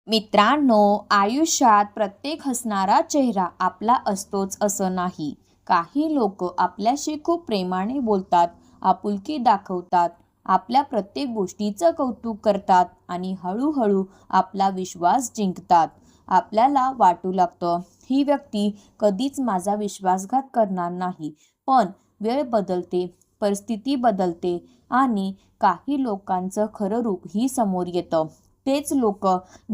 मित्रांनो, आयुष्यात प्रत्येक हसणारा चेहरा आपला असतोच असं नाही. काही लोक आपल्याशी खूप प्रेमाने बोलतात, आपुलकी दाखवतात, आपल्या प्रत्येक गोष्टीचं कौतुक करतात आणि हळूहळू आपला विश्वास जिंकतात. आपल्याला वाटू लागतं, ही व्यक्ती कधीच माझा विश्वासघात करणार नाही. पण वेळ बदलते, परिस्थिती बदलते आणि काही लोकांचं खरं रूप ही समोर येतं. तेच लोक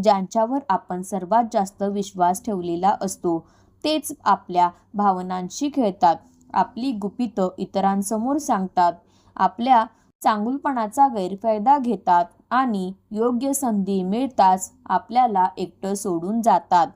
ज्यांच्यावर आपण सर्वात जास्त विश्वास ठेवलेला असतो, तेच आपल्या भावनांशी खेळतात, आपली गुपितं इतरांसमोर सांगतात, आपल्या चांगुलपणाचा गैरफायदा घेतात आणि योग्य संधी मिळताच आपल्याला एकटं सोडून जातात.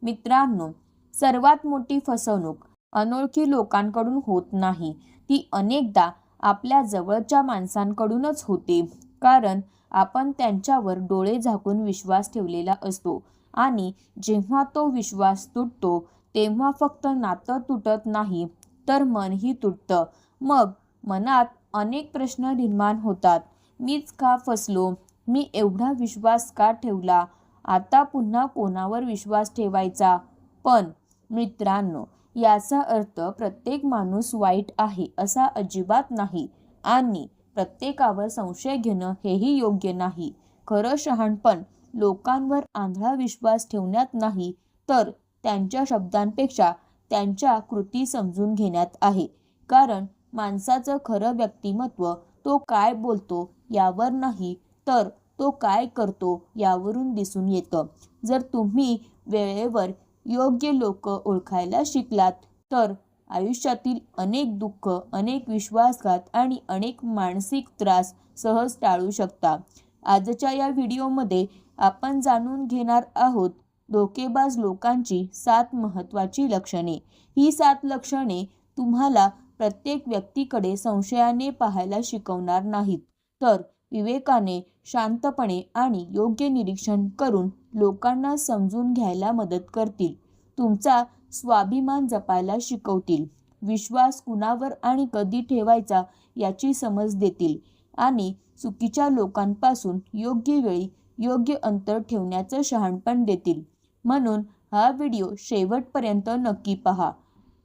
मित्रांनो, सर्वात मोठी फसवणूक अनोळखी लोकांकडून होत नाही, ती अनेकदा आपल्या जवळच्या माणसांकडूनच होते. कारण आपण त्यांच्यावर डोळे झाकून विश्वास ठेवलेला असतो आणि जेव्हा तो विश्वास तुटतो तेव्हा फक्त नातं तुटत नाही, तर मनही तुटतं. मग मनात अनेक प्रश्न निर्माण होतात. मीच का फसलो? मी एवढा विश्वास का ठेवला? आता पुन्हा कोणावर विश्वास ठेवायचा? पण मित्रांनो, याचा अर्थ प्रत्येक माणूस वाईट आहे असा अजिबात नाही आणि प्रत्येकावर संशय घेणं हेही योग्य नाही. खरं शहाणपण लोकांवर आंधळा विश्वास ठेवण्यात नाही, तर त्यांच्या शब्दांपेक्षा त्यांच्या कृती समजून घेण्यात आहे. कारण माणसाचं खरं व्यक्तिमत्व तो काय बोलतो यावर नाही, तर तो काय करतो यावरून दिसून येतं. जर तुम्ही वेळेवर योग्य लोक ओळखायला शिकलात, तर आयुष्यातील अनेक दुःख, अनेक विश्वासघात आणि अनेक मानसिक त्रास सहज टाळू शकता. आजच्या या व्हिडिओमध्ये आपण जाणून घेणार आहोत धोकेबाज लोकांची 7 महत्त्वाची लक्षणे. ही 7 लक्षणे तुम्हाला प्रत्येक व्यक्तीकडे संशयाने पाहायला शिकवणार नाहीत, तर विवेकाने, शांतपणे आणि योग्य निरीक्षण करून लोकांना समजून घ्यायला मदत करतील. तुमचा स्वाभिमान जपायला शिकवतील, विश्वास कुणावर आणि कधी ठेवायचा याची समज देतील आणि चुकीच्या लोकांपासून योग्य वेळी योग्य अंतर ठेवण्याचं शहाणपण देतील. म्हणून हा व्हिडिओ शेवटपर्यंत नक्की पहा,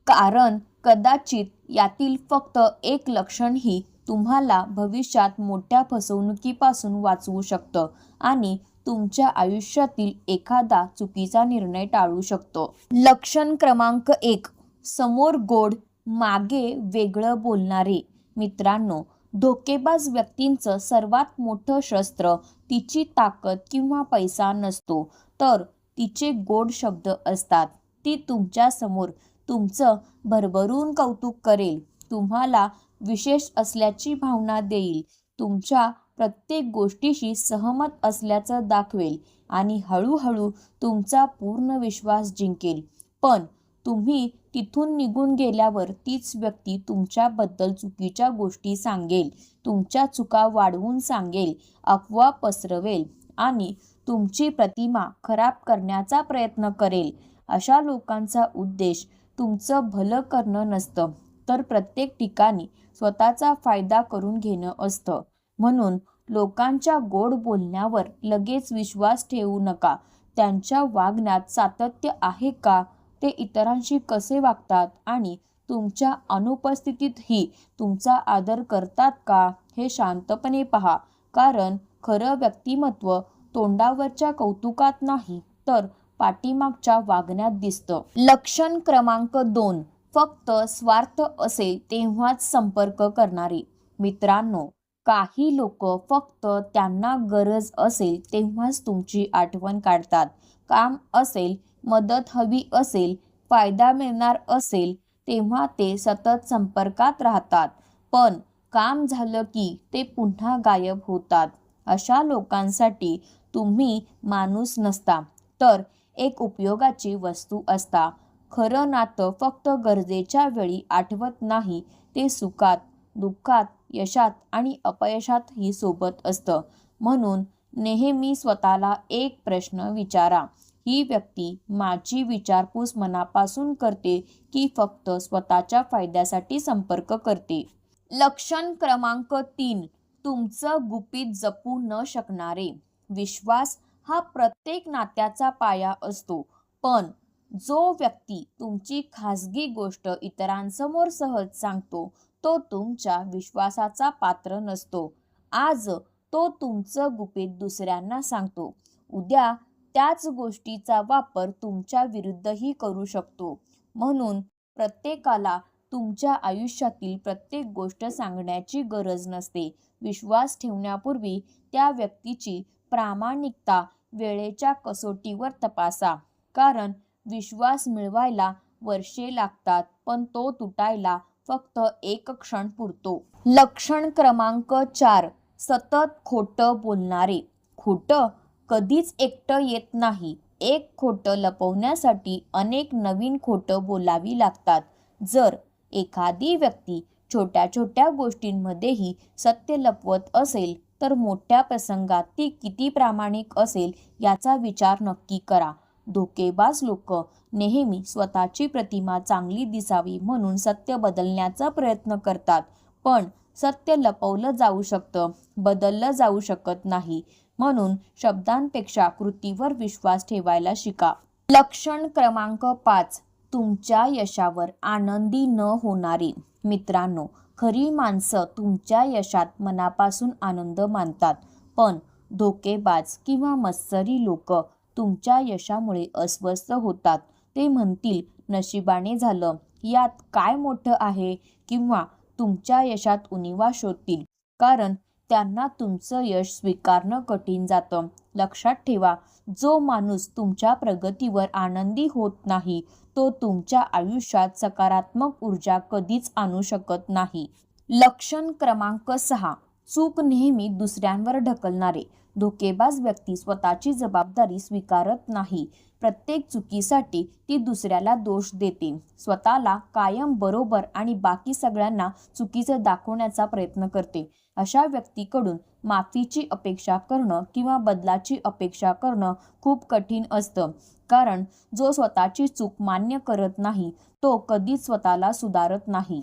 कारण कदाचित यातील फक्त एक लक्षणही तुम्हाला भविष्यात मोठ्या फसवणुकीपासून वाचवू शकतं आणि तुमच्या आयुष्यातील एखादा चुकीचा निर्णय टाळू शकतो. लक्षण क्रमांक 1. समोर गोड, मागे वेगळं बोलणारे. मित्रांनो, धोकेबाज व्यक्तींचं सर्वात मोठं शस्त्र तिची ताकद किंवा पैसा नसतो, तर तिचे गोड शब्द असतात. ती तुमच्या समोर तुमचं भरभरून कौतुक करेल, तुम्हाला विशेष असल्याची भावना देईल, तुमच्या प्रत्येक गोष्टीशी सहमत असल्याचं दाखवेल आणि हळूहळू तुमचा पूर्ण विश्वास जिंकेल. पण तुम्ही तिथून निघून गेल्यावर तीच व्यक्ती तुमच्याबद्दल चुकीच्या गोष्टी सांगेल, तुमच्या चुका वाढवून सांगेल, अफवा पसरवेल आणि तुमची प्रतिमा खराब करण्याचा प्रयत्न करेल. अशा लोकांचा उद्देश तुमचं भलं करणं नसतं, तर प्रत्येक ठिकाणी स्वतःचा फायदा करून घेणं असतं. म्हणून लोकांच्या गोड बोलण्यावर लगेच विश्वास ठेवू नका. त्यांच्या वागण्यात सातत्य आहे का? ते इतरांशी कसे वागतात आणि तुमच्या अनुपस्थितीतही तुमचा आदर करतात का, हे शांतपणे पहा. कारण खरं व्यक्तिमत्व तोंडावरच्या कौतुकात नाही, तर पाठीमागच्या वागण्यात दिसतं. लक्षण क्रमांक 2. फक्त स्वार्थ असेल तेव्हाच संपर्क करणारे. मित्रांनो, काही लोक फक्त त्यांना गरज असेल तेव्हाच तुमची आठवण काढतात. काम असेल, मदत हवी असेल, फायदा मिळणार असेल तेव्हा ते सतत संपर्कात राहतात. पण काम झालं की ते पुन्हा गायब होतात. अशा लोकांसाठी तुम्ही माणूस नसता, तर एक उपयोगाची वस्तू असता. खरं नातं फक्त गरजेच्या वेळी आठवत नाही, ते सुखात, दुःखात, यशात आणि अपयशातही सोबत असतं. म्हणून नेहमी स्वतःला एक प्रश्न विचारा, ही व्यक्ती माझी विचारपूस मनापासून करते की फक्त स्वतःच्या फायद्यासाठी संपर्क करते? लक्षण क्रमांक 3. तुमचं गुपित जपू न शकणारे. विश्वास हा प्रत्येक नात्याचा पाया असतो, पण जो व्यक्ती तुमची खाजगी गोष्ट इतरांसमोर सहज सांगतो तो तुमच्या विश्वासाचा पात्र नसतो. आज तो तुमचं गुपित दुसऱ्यांना सांगतो, उद्या त्याच गोष्टीचा वापर तुमच्या विरुद्धही करू शकतो. म्हणून प्रत्येकाला तुमच्या आयुष्यातील प्रत्येक गोष्ट सांगण्याची गरज नसते. विश्वास ठेवण्यापूर्वी त्या व्यक्तीची प्रामाणिकता वेळेच्या कसोटीवर तपासा, कारण विश्वास मिळवायला वर्षे लागतात, पण तो तुटायला फक्त एक क्षण पुरतो. लक्षण क्रमांक 4, सतत खोटं बोलणारे. खोटं कधीच एकटं येत नाही. एक खोटं लपवण्यासाठी अनेक नवीन खोटं बोलावी लागतात. जर एखादी व्यक्ती छोट्या छोट्या गोष्टींमध्येही सत्य लपवत असेल तर मोठ्या प्रसंगात ती किती प्रामाणिक असेल याचा विचार नक्की करा. धोकेबाज लोक नेहमी स्वतःची प्रतिमा चांगली दिसावी म्हणून सत्य बदलण्याचा प्रयत्न करतात, पण सत्य लपवलं जाऊ शकतं, बदललं जाऊ शकत नाही. म्हणून शब्दांपेक्षा कृतीवर विश्वास ठेवायला शिका. लक्षण क्रमांक 5, तुमच्या यशावर आनंदी न होणारे. मित्रांनो, खरी माणसं तुमच्या यशात मनापासून आनंद मानतात, पण धोकेबाज किंवा मत्सरी लोक तुमच्या यशामुळे अस्वस्थ होतात. ते म्हणतील नशिबाने झालं, यात काय मोठं आहे, किंवा तुमच्या यशात उणिवा शोधतील, कारण त्यांना तुमचं यश स्वीकारणं कठीण जातं. लक्षात ठेवा, जो माणूस तुमच्या प्रगतीवर आनंदी होत नाही तो तुमच्या आयुष्यात सकारात्मक ऊर्जा कधीच आणू शकत नाही. लक्षण क्रमांक 6, चूक नेहमी दुसऱ्यांवर ढकलणारे. धोकेबाज व्यक्ती स्वतःची जबाबदारी स्वीकारत नाही. प्रत्येक चुकीसाठी ती दुसऱ्याला दोष देते. स्वतःला कायम बरोबर आणि बाकी सगळ्यांना चुकीचं दाखवण्याचा प्रयत्न करते. अशा व्यक्तीकडून माफीची अपेक्षा करणं किंवा बदलाची अपेक्षा करणं खूप कठीण असतं, कारण जो स्वतःची चूक मान्य करत नाही तो कधीच स्वतःला सुधारत नाही.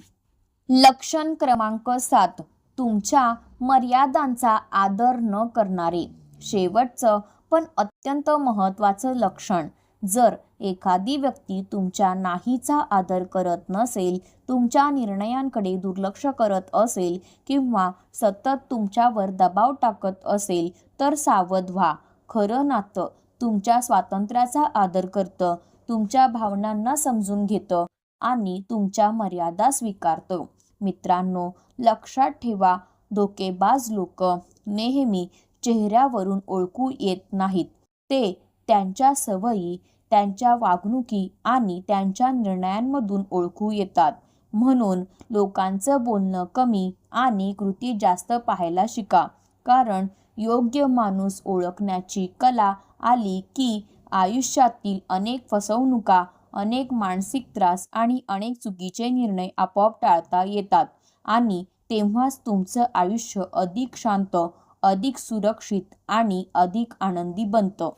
लक्षण क्रमांक 7, तुमच्या मर्यादांचा आदर न करणारे. शेवटचं पण अत्यंत महत्त्वाचं लक्षण, जर एखादी व्यक्ती तुमच्या नाहीचा आदर करत नसेल, तुमच्या निर्णयांकडे दुर्लक्ष करत असेल किंवा सतत तुमच्यावर दबाव टाकत असेल तर सावध व्हा. खरं नातं तुमच्या स्वातंत्र्याचा आदर करतं, तुमच्या भावनांना समजून घेतं आणि तुमच्या मर्यादा स्वीकारतं. मित्रांनो, लक्षात ठेवा, धोकेबाज लोक नेहमी चेहऱ्यावरून ओळखू येत नाहीत. ते त्यांच्या सवयी, त्यांच्या वागणुकी आणि त्यांच्या निर्णयांमधून ओळखू येतात. म्हणून लोकांचं बोलणं कमी आणि कृती जास्त पाहायला शिका, कारण योग्य माणूस ओळखण्याची कला आली की आयुष्यातील अनेक फसवणुका, अनेक मानसिक त्रास आणि अनेक चुकीचे निर्णय आपोआप टाळता येतात आणि तेव्हाच तुमचं आयुष्य अधिक शांत, अधिक सुरक्षित आणि अधिक आनंदी बनतं.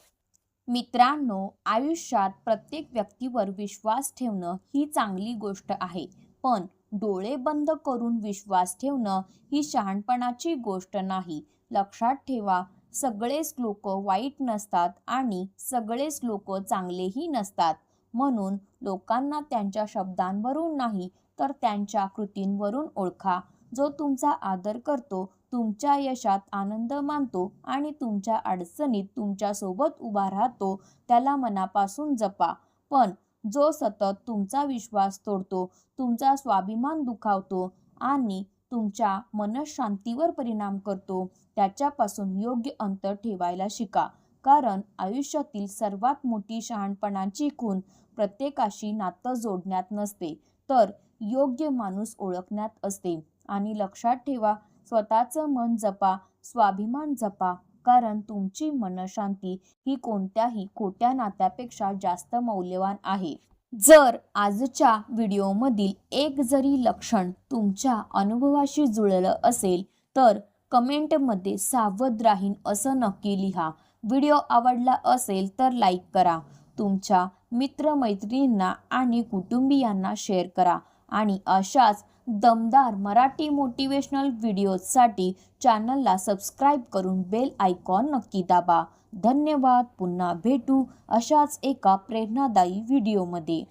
मित्रांनो, आयुष्यात प्रत्येक व्यक्तीवर विश्वास ठेवणं ही चांगली गोष्ट आहे, पण डोळे बंद करून विश्वास ठेवणं ही शहाणपणाची गोष्ट नाही. लक्षात ठेवा, सगळेच लोक वाईट नसतात आणि सगळेच लोक चांगलेही नसतात. म्हणून लोकांना त्यांच्या शब्दांवरून नाही तर त्यांच्या कृतींवरून ओळखा. जो तुमचा आदर करतो, तुमच्या यशात आनंद मानतो आणि तुमच्या अडचणीत तुमच्यासोबत उभा राहतो त्याला मनापासून जपा. पण जो सतत तुमचा विश्वास तोडतो, तुमचा स्वाभिमान दुखावतो आणि तुमच्या मनःशांतीवर परिणाम करतो त्याच्यापासून योग्य अंतर ठेवायला शिका, कारण आयुष्यातील सर्वात मोठी शहाणपणाची खूण प्रत्येकाशी नातं जोडण्यात नसते, तर योग्य माणूस ओळखण्यात असते. आणि लक्षात ठेवा, स्वतःचं मन जपा, स्वाभिमान जपा, कारण तुमची मनःशांती ही कोणत्याही खोट्या नात्यापेक्षा जास्त मौल्यवान आहे. जर आजच्या व्हिडिओमधील एक जरी लक्षण तुमच्या अनुभवाशी जुळलं असेल तर कमेंटमध्ये सावध राहीन असं नक्की लिहा. व्हिडिओ आवडला असेल तर लाईक करा, तुमच्या मित्रमैत्रिणींना आणि कुटुंबियांना शेअर करा आणि अशाच दमदार मराठी मोटिवेशनल व्हिडिओजसाठी चॅनलला सबस्क्राईब करून बेल आयकॉन नक्की दाबा. धन्यवाद. पुन्हा भेटू अशाच एका प्रेरणादायी व्हिडिओमध्ये.